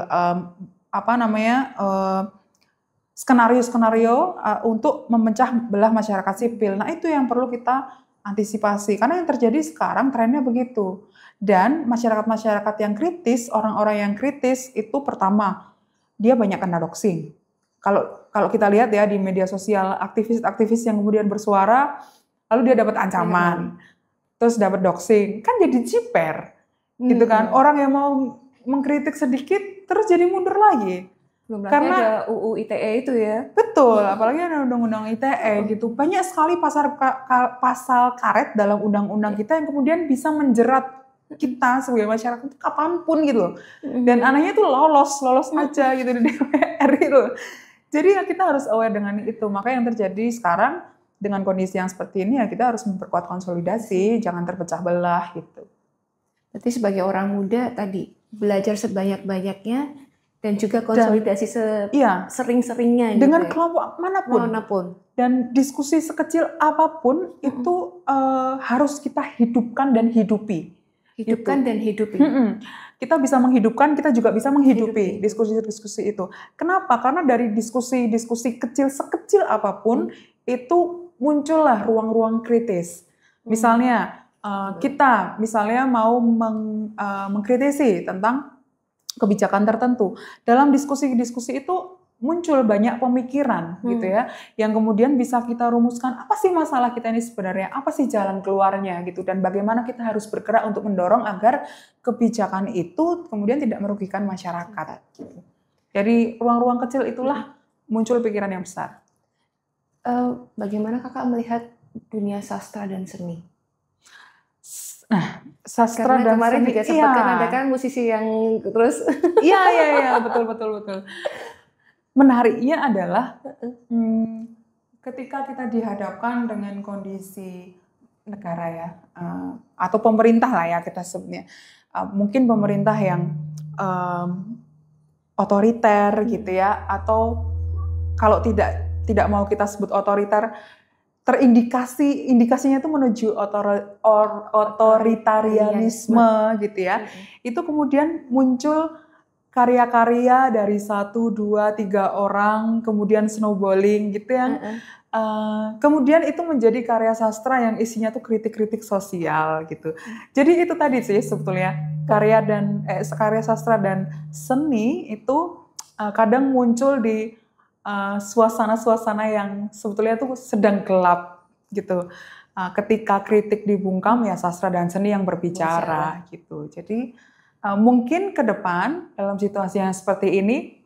[SPEAKER 1] skenario-skenario untuk memecah belah masyarakat sipil. Nah, itu yang perlu kita antisipasi. Karena yang terjadi sekarang trennya begitu. Dan masyarakat-masyarakat yang kritis, orang-orang yang kritis itu pertama, dia banyak kena doxing. Kalau kita lihat ya di media sosial, aktivis-aktivis yang kemudian bersuara, lalu dia dapat ancaman, terus dapat doxing, kan jadi jiper, gitu kan? Orang yang mau mengkritik sedikit, terus jadi mundur lagi.
[SPEAKER 2] Belum lagi
[SPEAKER 1] Karena
[SPEAKER 2] ada UU ITE itu ya.
[SPEAKER 1] Betul, apalagi ada undang-undang ITE gitu. Banyak sekali pasal karet dalam undang-undang kita yang kemudian bisa menjerat kita sebagai masyarakat itu kapanpun gitu loh. Dan anehnya itu lolos aja gitu di DPR gitu. Jadi ya kita harus aware dengan itu. Maka yang terjadi sekarang dengan kondisi yang seperti ini ya kita harus memperkuat konsolidasi, jangan terpecah belah gitu.
[SPEAKER 2] Berarti sebagai orang muda tadi belajar sebanyak-banyaknya dan juga konsolidasi sering-seringnya
[SPEAKER 1] dengan
[SPEAKER 2] gitu ya?
[SPEAKER 1] kelompok manapun. Dan diskusi sekecil apapun itu harus kita hidupkan dan hidupi. Kita bisa menghidupkan, kita juga bisa menghidupi diskusi-diskusi itu. Kenapa? Karena dari diskusi-diskusi kecil sekecil apapun itu muncullah ruang-ruang kritis. Misalnya kita misalnya mau mengkritisi tentang kebijakan tertentu. Dalam diskusi-diskusi itu muncul banyak pemikiran gitu ya, yang kemudian bisa kita rumuskan apa sih masalah kita ini sebenarnya, apa sih jalan keluarnya gitu, dan bagaimana kita harus bergerak untuk mendorong agar kebijakan itu kemudian tidak merugikan masyarakat. Gitu. Jadi ruang-ruang kecil itulah muncul pikiran yang besar.
[SPEAKER 2] Bagaimana kakak melihat dunia sastra dan seni?
[SPEAKER 1] Nah, sastra
[SPEAKER 2] karena
[SPEAKER 1] dan
[SPEAKER 2] kemarin
[SPEAKER 1] seni,
[SPEAKER 2] juga sempat kan ada kan musisi yang terus
[SPEAKER 1] iya betul. Menariknya adalah ketika kita dihadapkan dengan kondisi negara ya, atau pemerintah lah ya kita sebutnya, mungkin pemerintah yang otoriter gitu ya, atau kalau tidak mau kita sebut otoriter, indikasinya itu menuju otoritarianisme gitu ya. Itu kemudian muncul karya-karya dari 1, 2, 3 orang, kemudian snowballing gitu yang kemudian itu menjadi karya sastra yang isinya tuh kritik-kritik sosial gitu. Jadi itu tadi sih sebetulnya karya sastra dan seni itu kadang muncul di suasana-suasana yang sebetulnya tuh sedang gelap gitu. Ketika kritik dibungkam ya sastra dan seni yang berbicara gitu. Jadi mungkin ke depan dalam situasi yang seperti ini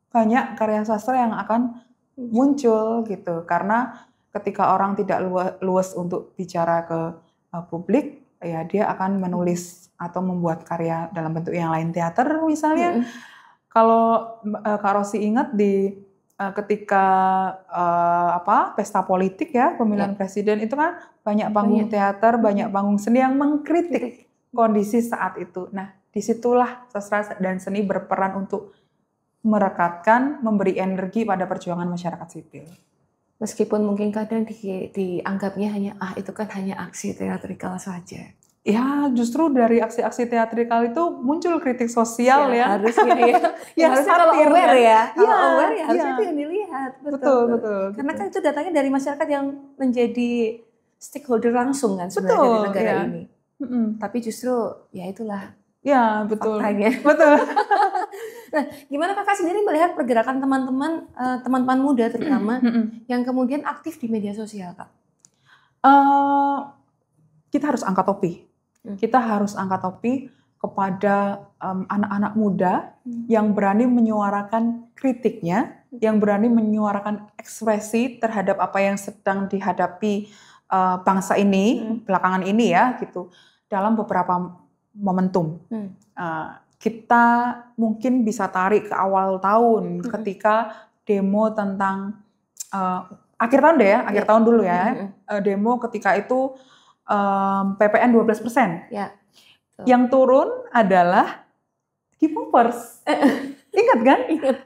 [SPEAKER 1] banyak karya sastra yang akan muncul gitu, karena ketika orang tidak luas untuk bicara ke publik ya dia akan menulis atau membuat karya dalam bentuk yang lain, teater misalnya. Kalau Kak Rosi ingat di ketika pesta politik ya pemilihan presiden itu kan banyak panggung teater, banyak panggung seni yang mengkritik kondisi saat itu. Nah, disitulah sastra dan seni berperan untuk merekatkan, memberi energi pada perjuangan masyarakat sipil.
[SPEAKER 2] Meskipun mungkin kadang dianggapnya hanya itu kan hanya aksi teatrikal saja.
[SPEAKER 1] Ya, justru dari aksi-aksi teatrikal itu muncul kritik sosial ya.
[SPEAKER 2] Harusnya ya. Harusnya kalau aware ya. Kalau aware ya harusnya itu yang dilihat.
[SPEAKER 1] Betul.
[SPEAKER 2] Karena kan itu datangnya dari masyarakat yang menjadi stakeholder langsung kan sebenarnya di negara ini. Tapi justru ya itulah.
[SPEAKER 1] Ya, betul.
[SPEAKER 2] Faktanya.
[SPEAKER 1] Betul.
[SPEAKER 2] Nah, gimana kakak sendiri melihat pergerakan teman-teman muda terutama yang kemudian aktif di media sosial, Kak?
[SPEAKER 1] Kita harus angkat topi. Kita harus angkat topi kepada anak-anak muda yang berani menyuarakan kritiknya, yang berani menyuarakan ekspresi terhadap apa yang sedang dihadapi bangsa ini belakangan ini ya gitu, dalam beberapa momentum. Kita mungkin bisa tarik ke awal tahun ketika demo tentang akhir tahun deh ya, akhir tahun dulu ya, demo ketika itu PPN 12%.
[SPEAKER 2] Ya.
[SPEAKER 1] Yang turun adalah K-popers. Ingat kan?
[SPEAKER 2] Ingat.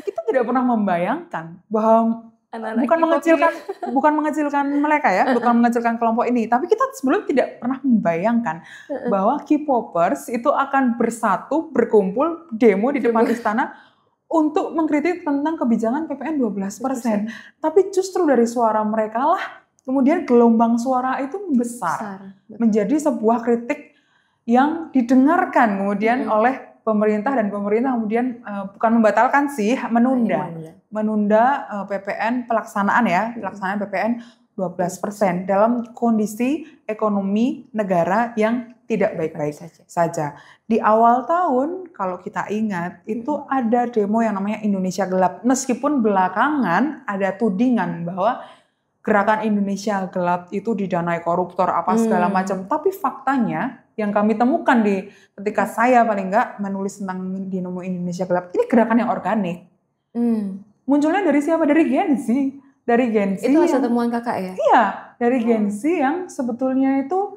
[SPEAKER 1] kita tidak pernah membayangkan bahwa
[SPEAKER 2] Anak-anak
[SPEAKER 1] bukan
[SPEAKER 2] K-pop
[SPEAKER 1] mengecilkan
[SPEAKER 2] ini.
[SPEAKER 1] bukan mengecilkan mereka ya, bukan mengecilkan kelompok ini, tapi kita sebelum tidak pernah membayangkan bahwa K-popers itu akan bersatu, berkumpul, demo di depan istana untuk mengkritik tentang kebijakan PPN 12%. Tapi justru dari suara mereka lah kemudian gelombang suara itu membesar, menjadi sebuah kritik yang didengarkan kemudian oleh pemerintah, dan pemerintah kemudian bukan membatalkan sih, menunda PPN pelaksanaan PPN 12% dalam kondisi ekonomi negara yang tidak baik-baik saja. Di awal tahun kalau kita ingat itu ada demo yang namanya Indonesia Gelap, meskipun belakangan ada tudingan bahwa gerakan Indonesia Gelap itu didanai koruptor apa segala macam, tapi faktanya yang kami temukan ketika saya paling enggak menulis tentang Dinamo Indonesia Gelap, ini gerakan yang organik. Munculnya dari siapa? Dari Gen Z.
[SPEAKER 2] Itu hasil temuan kakak ya?
[SPEAKER 1] Iya, dari Gen Z yang sebetulnya itu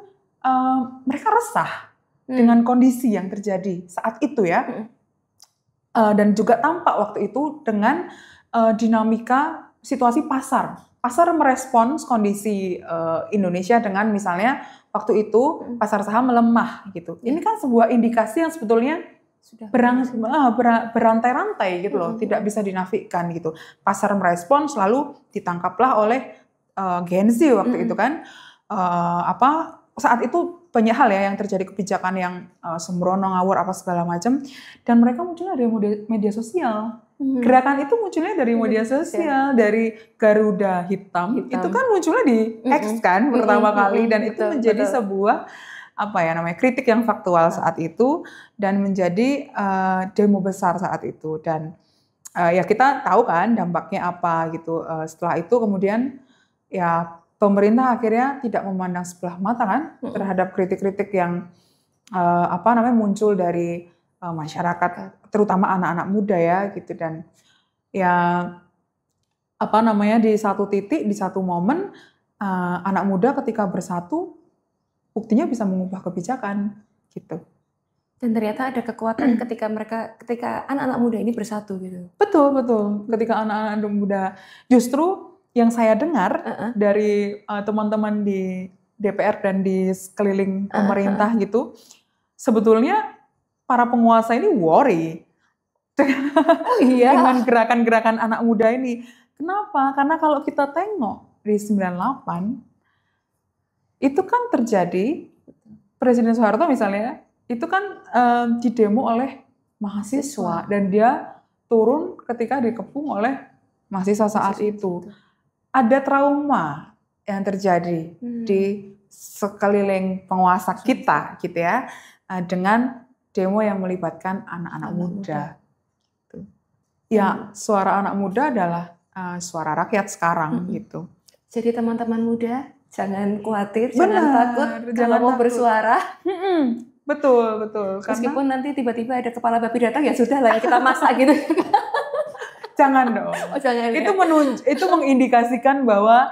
[SPEAKER 1] mereka resah dengan kondisi yang terjadi saat itu ya. Dan juga tampak waktu itu dengan dinamika situasi pasar. Pasar merespons kondisi Indonesia dengan misalnya waktu itu pasar saham melemah gitu. Ini kan sebuah indikasi yang sebetulnya sudah berantai-rantai gitu loh, tidak bisa dinafikan gitu. Pasar merespons lalu ditangkaplah oleh Gen Z waktu itu kan. Saat itu banyak hal ya yang terjadi, kebijakan yang sembrono, ngawur apa segala macam, dan mereka munculnya dari media sosial. Gerakan itu munculnya dari media sosial, dari Garuda Hitam. Itu kan munculnya di X kan pertama kali, dan itu menjadi sebuah kritik yang faktual saat itu, dan menjadi demo besar saat itu. Dan ya kita tahu kan dampaknya apa gitu. Setelah itu kemudian ya pemerintah akhirnya tidak memandang sebelah mata kan terhadap kritik-kritik yang muncul dari masyarakat, terutama anak-anak muda ya gitu. Dan ya di satu titik, di satu momen anak muda ketika bersatu buktinya bisa mengubah kebijakan gitu.
[SPEAKER 2] Dan ternyata ada kekuatan ketika anak-anak muda ini bersatu gitu.
[SPEAKER 1] Betul. Ketika anak-anak muda, justru yang saya dengar dari teman-teman di DPR dan di sekeliling pemerintah gitu, sebetulnya para penguasa ini worry dengan gerakan-gerakan anak muda ini. Kenapa? Karena kalau kita tengok di 98, itu kan terjadi, Presiden Soeharto misalnya, itu kan didemo oleh mahasiswa, dan dia turun ketika dikepung oleh mahasiswa saat itu. Ada trauma yang terjadi di sekeliling penguasa kita gitu ya, dengan demo yang melibatkan anak-anak muda. Ya, suara anak muda adalah suara rakyat sekarang gitu.
[SPEAKER 2] Jadi teman-teman muda jangan khawatir, jangan takut kalau mau bersuara.
[SPEAKER 1] Betul.
[SPEAKER 2] Meskipun nanti tiba-tiba ada kepala babi datang, ya sudah lah kita masak gitu.
[SPEAKER 1] Jangan dong.
[SPEAKER 2] Jangan,
[SPEAKER 1] itu mengindikasikan bahwa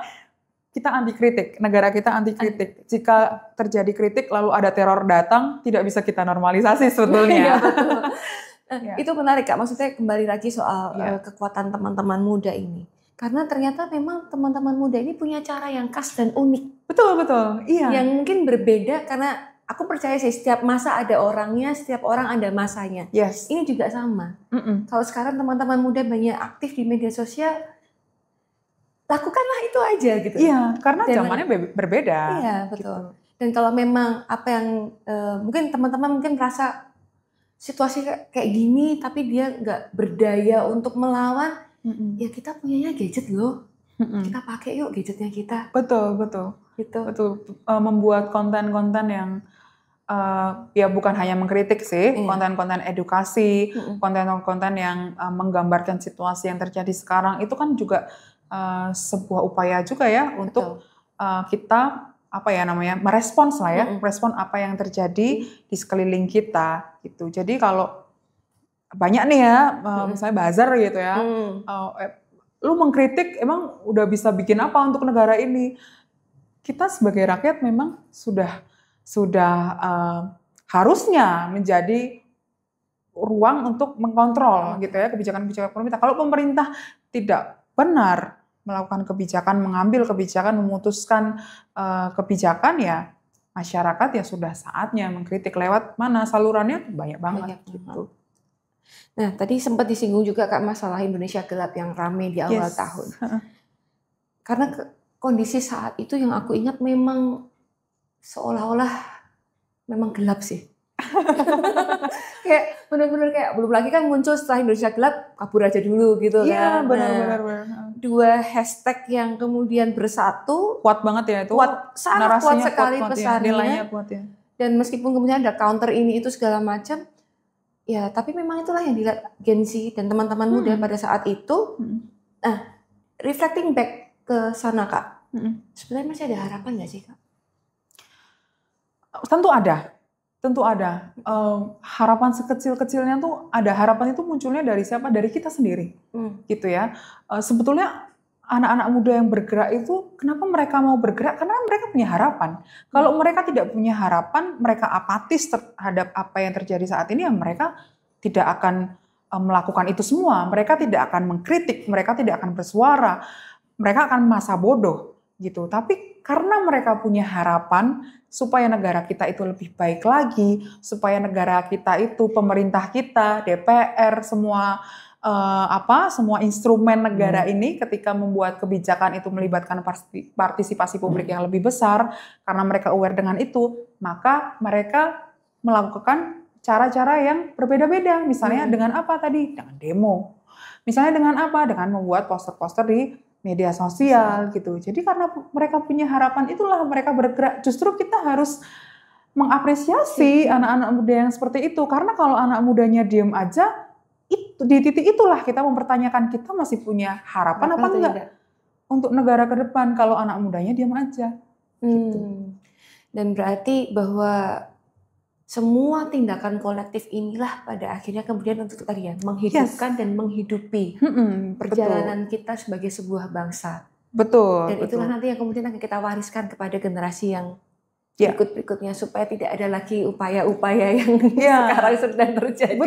[SPEAKER 1] kita anti kritik, negara kita anti kritik. Jika terjadi kritik lalu ada teror datang, tidak bisa kita normalisasi sebetulnya.
[SPEAKER 2] Betul. Itu menarik Kak, maksudnya kembali lagi soal kekuatan teman-teman muda ini. Karena ternyata memang teman-teman muda ini punya cara yang khas dan unik.
[SPEAKER 1] Betul. Iya.
[SPEAKER 2] Yang mungkin berbeda, karena aku percaya sih setiap masa ada orangnya, setiap orang ada masanya.
[SPEAKER 1] Yes.
[SPEAKER 2] Ini juga sama. Kalau sekarang teman-teman muda banyak aktif di media sosial, lakukanlah itu aja gitu.
[SPEAKER 1] Iya, karena zamannya berbeda.
[SPEAKER 2] Iya, betul. Gitu. Dan kalau memang apa yang mungkin teman-teman mungkin merasa situasi kayak gini, tapi dia nggak berdaya untuk melawan, ya kita punyanya gadget loh. Kita pakai yuk gadgetnya kita.
[SPEAKER 1] Betul.
[SPEAKER 2] Gitu.
[SPEAKER 1] Betul. Membuat konten-konten yang ya bukan hanya mengkritik sih, konten-konten edukasi, konten-konten yang menggambarkan situasi yang terjadi sekarang, itu kan juga sebuah upaya juga ya untuk kita merespons lah ya, merespon apa yang terjadi di sekeliling kita gitu. Jadi kalau banyak nih ya, misalnya buzzer gitu ya, lu mengkritik emang udah bisa bikin apa untuk negara ini? Kita sebagai rakyat memang sudah harusnya menjadi ruang untuk mengkontrol gitu ya kebijakan-kebijakan pemerintah. Kalau pemerintah tidak benar melakukan kebijakan, mengambil kebijakan, memutuskan kebijakan, ya masyarakat ya sudah saatnya mengkritik. Lewat mana salurannya banyak banget gitu.
[SPEAKER 2] Nah, tadi sempat disinggung juga Kak masalah Indonesia Gelap yang ramai di awal tahun. Karena kondisi saat itu yang aku ingat memang seolah-olah memang gelap sih. Kayak benar-benar kayak belum lagi kan muncul setelah Indonesia Gelap kabur aja dulu gitu kan.
[SPEAKER 1] Iya, benar-benar.
[SPEAKER 2] Dua hashtag yang kemudian bersatu
[SPEAKER 1] kuat banget ya itu.
[SPEAKER 2] Sangat kuat sekali pesannya.
[SPEAKER 1] Nilainya kuat ya.
[SPEAKER 2] Dan meskipun kemudian ada counter ini itu segala macam, ya tapi memang itulah yang dilihat Gen Z dan teman-teman muda pada saat itu. Nah, reflecting back ke sana Kak, sebenarnya masih ada harapan nggak sih Kak?
[SPEAKER 1] Tentu ada. Harapan sekecil-kecilnya tuh ada. Harapan itu munculnya dari siapa? Dari kita sendiri, gitu ya. Sebetulnya anak-anak muda yang bergerak itu, kenapa mereka mau bergerak? Karena mereka punya harapan. Kalau mereka tidak punya harapan, mereka apatis terhadap apa yang terjadi saat ini, ya mereka tidak akan melakukan itu semua. Mereka tidak akan mengkritik, mereka tidak akan bersuara, mereka akan masa bodoh, gitu. Tapi karena mereka punya harapan supaya negara kita itu lebih baik lagi, supaya negara kita itu, pemerintah kita, DPR, semua instrumen negara ini ketika membuat kebijakan itu melibatkan partisipasi publik yang lebih besar, karena mereka aware dengan itu, maka mereka melakukan cara-cara yang berbeda-beda. Misalnya dengan apa tadi? Dengan demo. Misalnya dengan apa? Dengan membuat poster-poster di media sosial gitu. Jadi karena mereka punya harapan, itulah mereka bergerak. Justru kita harus mengapresiasi anak-anak muda yang seperti itu. Karena kalau anak mudanya diem aja, di titik itulah kita mempertanyakan, kita masih punya harapan apa enggak untuk negara ke depan kalau anak mudanya diem aja. Gitu.
[SPEAKER 2] Dan berarti bahwa semua tindakan kolektif inilah pada akhirnya kemudian untuk tadi ya, menghidupkan dan menghidupi perjalanan kita sebagai sebuah bangsa.
[SPEAKER 1] Betul.
[SPEAKER 2] Dan itulah nanti yang kemudian akan kita wariskan kepada generasi yang berikut-berikutnya, supaya tidak ada lagi upaya-upaya yang sekarang sedang terjadi.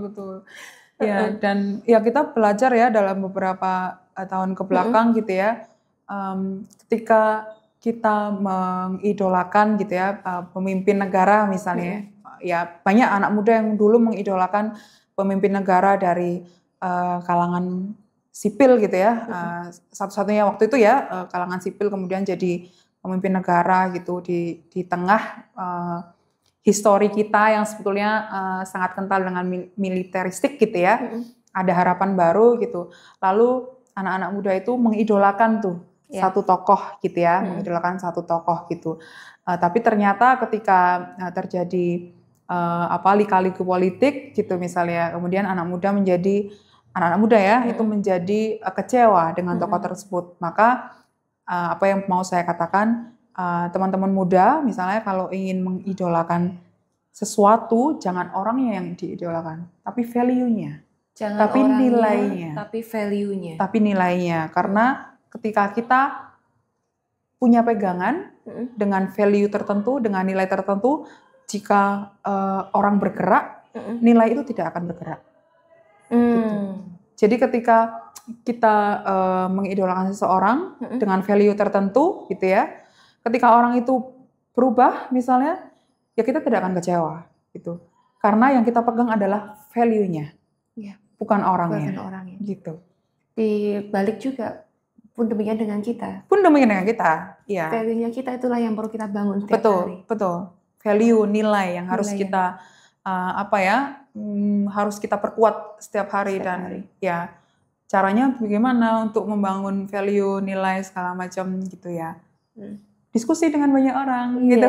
[SPEAKER 1] Betul. Ya, dan ya kita belajar ya dalam beberapa tahun ke belakang gitu ya, ketika kita mengidolakan gitu ya pemimpin negara misalnya, ya banyak anak muda yang dulu mengidolakan pemimpin negara dari kalangan sipil gitu ya, satu-satunya waktu itu ya kalangan sipil kemudian jadi pemimpin negara gitu di tengah histori kita yang sebetulnya sangat kental dengan militeristik gitu ya. Ada harapan baru gitu. Lalu anak-anak muda itu mengidolakan tuh satu tokoh gitu ya, mengidolakan satu tokoh gitu. Tapi ternyata ketika terjadi lika-liku politik gitu misalnya, kemudian anak-anak muda ya itu menjadi kecewa dengan tokoh tersebut. Maka apa yang mau saya katakan, teman-teman muda misalnya kalau ingin mengidolakan sesuatu, jangan orangnya yang diidolakan, tapi value-nya. Tapi nilainya.
[SPEAKER 2] Tapi value-nya.
[SPEAKER 1] Tapi nilainya. Karena ketika kita punya pegangan dengan value tertentu, dengan nilai tertentu, jika orang bergerak, nilai itu tidak akan bergerak. Gitu. Jadi ketika kita mengidolakan seseorang dengan value tertentu, gitu ya, ketika orang itu berubah, misalnya, ya kita tidak akan kecewa, gitu. Karena yang kita pegang adalah value-nya, bukan orangnya. Gitu.
[SPEAKER 2] Di balik juga pun demikian dengan kita.
[SPEAKER 1] Ya.
[SPEAKER 2] Value-nya kita itulah yang perlu kita bangun setiap hari.
[SPEAKER 1] Betul. Value, nilai yang harus kita harus kita perkuat setiap hari. Ya caranya bagaimana untuk membangun value, nilai segala macam gitu ya. Diskusi dengan banyak orang gitu.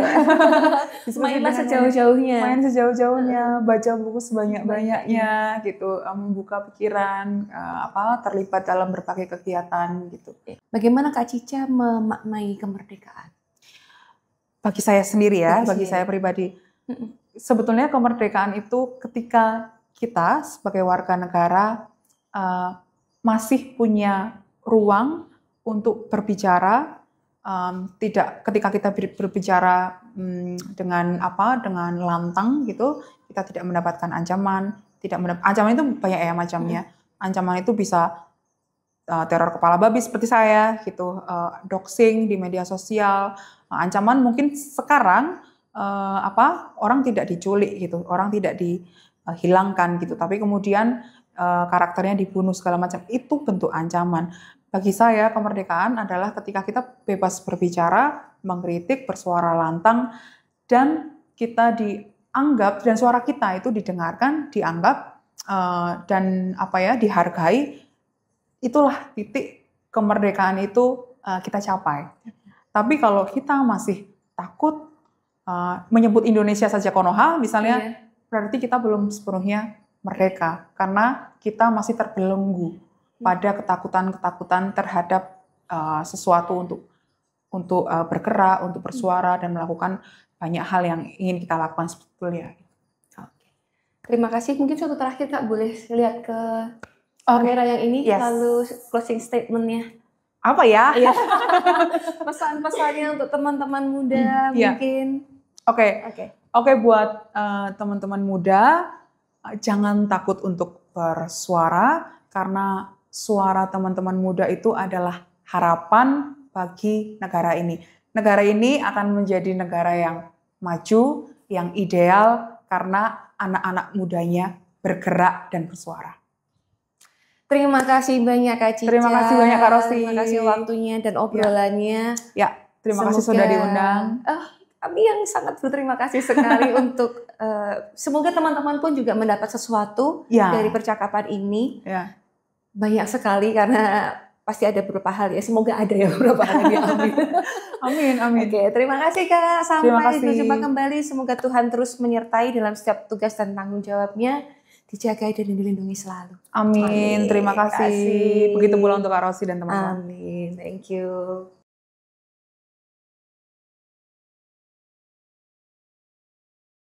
[SPEAKER 2] Mainlah sejauh-jauhnya.
[SPEAKER 1] Main sejauh-jauhnya, baca buku sebanyak-banyaknya gitu, membuka pikiran, terlibat dalam berbagai kegiatan gitu.
[SPEAKER 2] Bagaimana Kak Cica memaknai kemerdekaan?
[SPEAKER 1] Bagi saya sendiri ya, bagi saya pribadi. Sebetulnya kemerdekaan itu ketika kita sebagai warga negara masih punya ruang untuk berbicara, tidak, ketika kita berbicara dengan lantang gitu, kita tidak mendapatkan ancaman. Ancaman itu banyak ya macamnya. Ancaman itu bisa teror kepala babi seperti saya gitu, doxing di media sosial. Ancaman mungkin sekarang orang tidak diculik gitu, orang tidak dihilangkan gitu, tapi kemudian karakternya dibunuh segala macam, itu bentuk ancaman. Bagi saya kemerdekaan adalah ketika kita bebas berbicara, mengkritik, bersuara lantang, dan kita dianggap, dan suara kita itu didengarkan, dianggap, dan dihargai. Itulah titik kemerdekaan itu kita capai. Tapi kalau kita masih takut menyebut Indonesia saja Konoha misalnya, berarti kita belum sepenuhnya merdeka, karena kita masih terbelenggu pada ketakutan-ketakutan terhadap sesuatu untuk bergerak, untuk bersuara, dan melakukan banyak hal yang ingin kita lakukan sebetulnya.
[SPEAKER 2] Terima kasih. Mungkin satu terakhir Kak, boleh lihat ke kamera yang ini, lalu closing statement-nya.
[SPEAKER 1] Apa ya?
[SPEAKER 2] Pesan-pesannya untuk teman-teman muda mungkin.
[SPEAKER 1] Oke, buat teman-teman muda, jangan takut untuk bersuara, karena suara teman-teman muda itu adalah harapan bagi negara ini. Negara ini akan menjadi negara yang maju, yang ideal, karena anak-anak mudanya bergerak dan bersuara.
[SPEAKER 2] Terima kasih banyak Kak Cica.
[SPEAKER 1] Terima kasih banyak Kak Rosi.
[SPEAKER 2] Terima kasih waktunya dan obrolannya.
[SPEAKER 1] Terima kasih sudah diundang.
[SPEAKER 2] Kami yang sangat berterima kasih sekali untuk semoga teman-teman pun juga mendapat sesuatu dari percakapan ini. Banyak sekali, karena pasti ada beberapa hal ya. Semoga ada ya beberapa hal yang diambil.
[SPEAKER 1] Amin.
[SPEAKER 2] Oke, terima kasih Kak. Sampai berjumpa kembali. Semoga Tuhan terus menyertai dalam setiap tugas dan tanggung jawabnya. Dijaga dan dilindungi selalu.
[SPEAKER 1] Amin. Terima kasih. Begitu pula untuk Kak Rosi dan teman-teman.
[SPEAKER 2] Amin. Thank you.